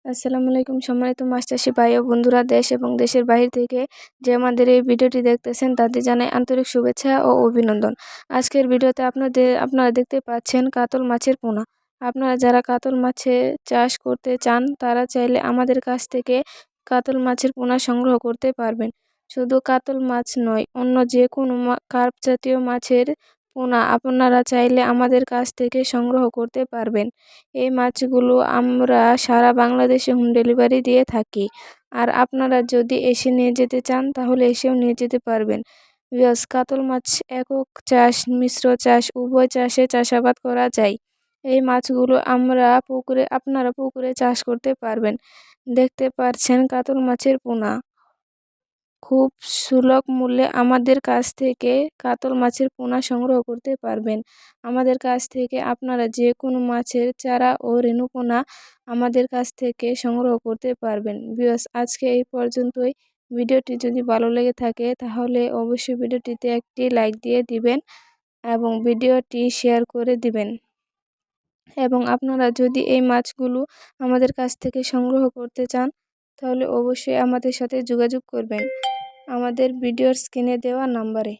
আসসালামু আলাইকুম সম্মানিত মাছ চাষি ভাই ও বন্ধুরা, দেশ এবং দেশের বাইরে থেকে যে আমাদের এই ভিডিওটি দেখতেছেন তাদের জানাই আন্তরিক শুভেচ্ছা ও অভিনন্দন। আজকের ভিডিওতে আপনারা দেখতে পাচ্ছেন কাতল মাছের পোনা। আপনারা যারা কাতল মাছের চাষ করতে চান তারা চাইলে আমাদের কাছ থেকে কাতল মাছের পোনা সংগ্রহ করতে পারবেন। শুধু কাতল মাছ নয়, অন্য যে কোনো কার্প জাতীয় মাছের পোনা আপনারা চাইলে আমাদের কাছ থেকে সংগ্রহ করতে পারবেন। এই মাছগুলো আমরা সারা বাংলাদেশে হোম ডেলিভারি দিয়ে থাকি। আর আপনারা যদি এসে নিয়ে যেতে চান তাহলে এসেও নিয়ে যেতে পারবেন। কাতল মাছ একক চাষ, মিশ্র চাষ, উভয় চাষে চাষাবাদ করা যায়। এই মাছগুলো আপনারা পুকুরে চাষ করতে পারবেন। দেখতে পাচ্ছেন কাতল মাছের পোনা। খুব সুলভ মূল্যে আমাদের কাছ থেকে কাতল মাছের পোনা সংগ্রহ করতে পারবেন। আমাদের কাছ থেকে আপনারা যে কোনো মাছের চারা ও রেণুপোনা আমাদের কাছ থেকে সংগ্রহ করতে পারবেন। আজকে এই পর্যন্তই। ভিডিওটি যদি ভালো লেগে থাকে তাহলে অবশ্যই ভিডিওটিতে একটি লাইক দিয়ে দিবেন এবং ভিডিওটি শেয়ার করে দিবেন। এবং আপনারা যদি এই মাছগুলো আমাদের কাছ থেকে সংগ্রহ করতে চান তাহলে অবশ্যই আমাদের সাথে যোগাযোগ করবেন আমাদের ভিডিওর স্ক্রিনে দেওয়া নাম্বারে।